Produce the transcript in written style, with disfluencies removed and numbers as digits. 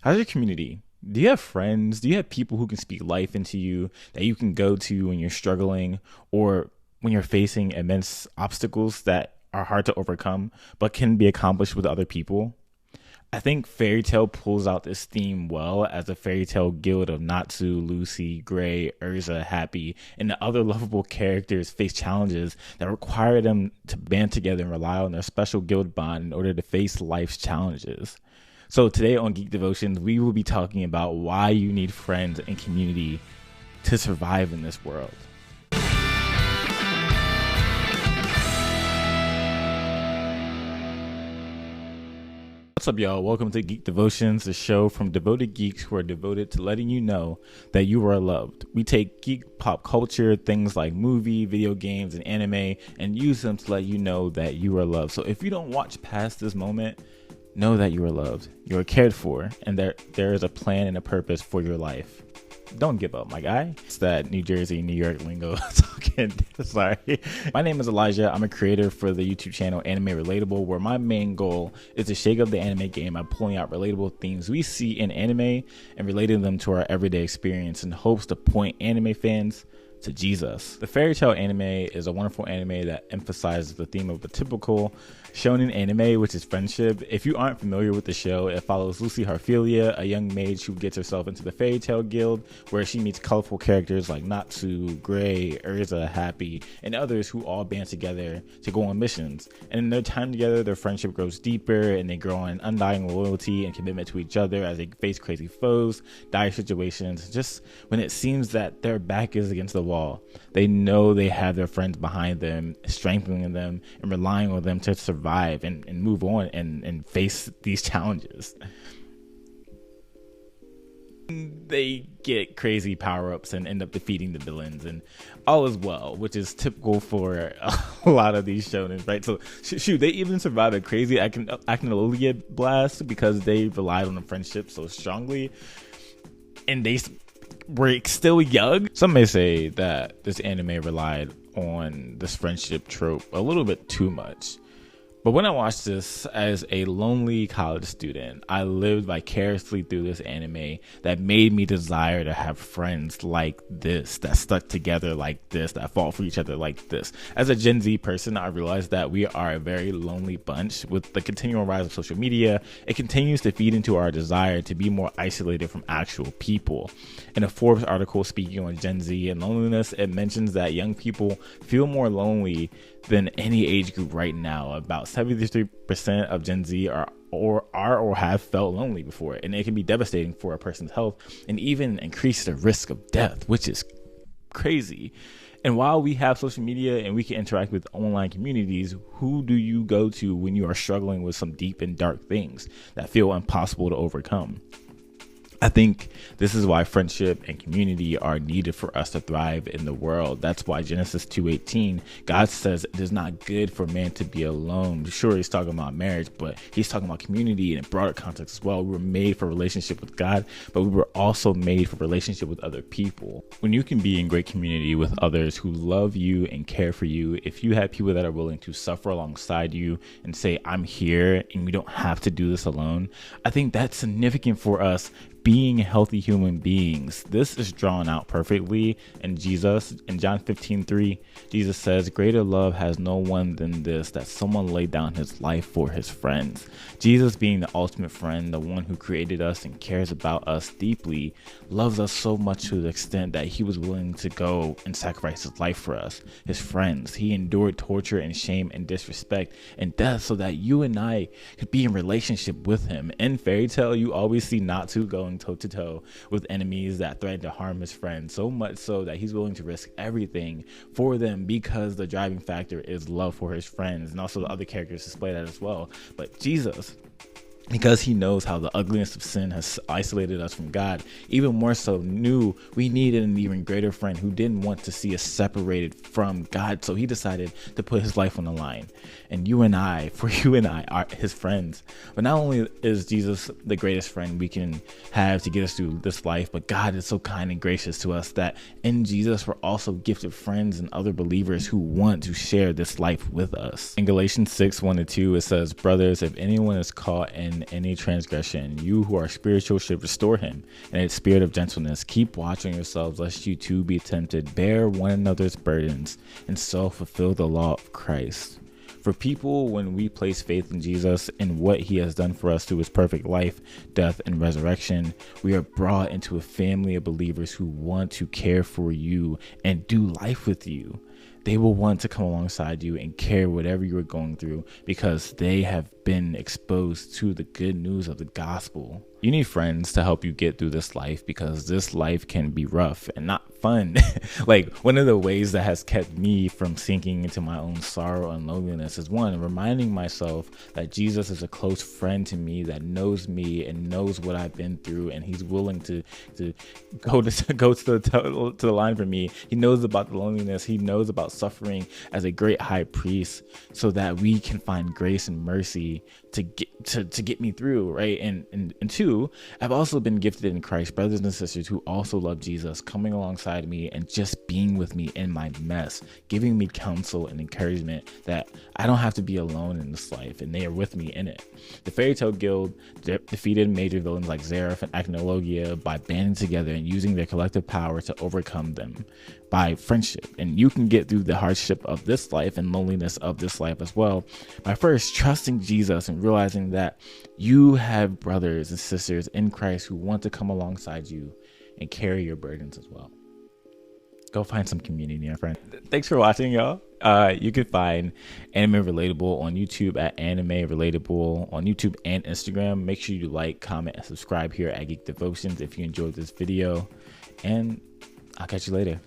How's your community? Do you have friends? Do you have people who can speak life into you that you can go to when you're struggling or when you're facing immense obstacles that are hard to overcome but can be accomplished with other people? I think Fairy Tale pulls out this theme well as a fairy tale guild of Natsu, Lucy, Gray, Urza, Happy, and the other lovable characters face challenges that require them to band together and rely on their special guild bond in order to face life's challenges. So today on Geek Devotions, we will be talking about why you need friends and community to survive in this world. What's up, y'all? Welcome to Geek Devotions, the show from devoted geeks who are devoted to letting you know that you are loved. We take geek pop culture, things like movie, video games, and anime, and use them to let you know that you are loved. So if you don't watch past this moment, know that you are loved, you are cared for, and there is a plan and a purpose for your life. Don't give up, my guy. It's that New Jersey, New York lingo talking. Sorry. My name is Elijah. I'm a creator for the YouTube channel Anime Relatable, where my main goal is to shake up the anime game by pulling out relatable themes we see in anime and relating them to our everyday experience in hopes to point anime fans to Jesus. The Fairy Tale anime is a wonderful anime that emphasizes the theme of a typical shonen anime, which is friendship. If you aren't familiar with the show, it follows Lucy Harfilia, a young mage who gets herself into the Fairy Tale Guild, where she meets colorful characters like Natsu, Gray, Urza, Happy, and others who all band together to go on missions. And in their time together, their friendship grows deeper, and they grow in undying loyalty and commitment to each other as they face crazy foes, dire situations. Just when it seems that their back is against the wall, they know they have their friends behind them, strengthening them and relying on them to survive and move on and face these challenges. They get crazy power-ups and end up defeating the villains and all is well, which is typical for a lot of these shonen, right? So shoot, they even survived a crazy Arciniega blast because they relied on the friendship so strongly, and they were still young. Some may say that this anime relied on this friendship trope a little bit too much. But when I watched this as a lonely college student, I lived vicariously through this anime that made me desire to have friends like this, that stuck together like this, that fought for each other like this. As a Gen Z person, I realized that we are a very lonely bunch. With the continual rise of social media, it continues to feed into our desire to be more isolated from actual people. In a Forbes article speaking on Gen Z and loneliness, it mentions that young people feel more lonely than any age group right now. About 73% of Gen Z are or have felt lonely before, and it can be devastating for a person's health and even increase the risk of death, which is crazy. And while we have social media and we can interact with online communities, who do you go to when you are struggling with some deep and dark things that feel impossible to overcome? I think this is why friendship and community are needed for us to thrive in the world. That's why Genesis 2:18, God says it is not good for man to be alone. Sure, he's talking about marriage, but he's talking about community in a broader context as well. We were made for relationship with God, but we were also made for relationship with other people. When you can be in great community with others who love you and care for you, if you have people that are willing to suffer alongside you and say, I'm here and you don't have to do this alone, I think that's significant for us being healthy human beings. This is drawn out perfectly in Jesus. In John 15:3, Jesus says, greater love has no one than this, that someone laid down his life for his friends. Jesus, being the ultimate friend, the one who created us and cares about us deeply, loves us so much to the extent that he was willing to go and sacrifice his life for us, his friends. He endured torture and shame and disrespect and death so that you and I could be in relationship with him. In Fairy Tale, you always see Natsu going toe to toe with enemies that threaten to harm his friends, so much so that he's willing to risk everything for them because the driving factor is love for his friends, and also the other characters display that as well. But Jesus, because he knows how the ugliness of sin has isolated us from God, even more so knew we needed an even greater friend who didn't want to see us separated from God. So he decided to put his life on the line. And you and I are his friends. But not only is Jesus the greatest friend we can have to get us through this life, but God is so kind and gracious to us that in Jesus we're also gifted friends and other believers who want to share this life with us. In Galatians 6:1-2, it says, brothers, if anyone is caught in in any transgression. You who are spiritual should restore him in a spirit of gentleness. Keep watching yourselves, lest you too be tempted. Bear one another's burdens, and so fulfill the law of Christ. For people, when we place faith in Jesus and what he has done for us through his perfect life, death, and resurrection, we are brought into a family of believers who want to care for you and do life with you. They will want to come alongside you and care whatever you are going through because they have been exposed to the good news of the gospel. You need friends to help you get through this life because this life can be rough and not fun. Like, one of the ways that has kept me from sinking into my own sorrow and loneliness is one, reminding myself that Jesus is a close friend to me that knows me and knows what I've been through, and he's willing to go to the line for me. He knows about the loneliness. He knows about suffering as a great high priest so that we can find grace and mercy to get me through, right? And two, I've also been gifted in Christ brothers and sisters who also love Jesus, coming alongside me and just being with me in my mess, giving me counsel and encouragement that I don't have to be alone in this life, and they are with me in it. The Fairy Tale Guild defeated major villains like Xerath and Acnologia by banding together and using their collective power to overcome them by friendship. And you can get through the hardship of this life and loneliness of this life as well by first trusting Jesus and realizing that you have brothers and sisters in Christ who want to come alongside you and carry your burdens as well. Go find some community, my friend. Thanks for watching, y'all. You can find Anime Relatable on YouTube at Anime Relatable on YouTube and Instagram. Make sure you like, comment, and subscribe here at Geek Devotions if you enjoyed this video. And I'll catch you later.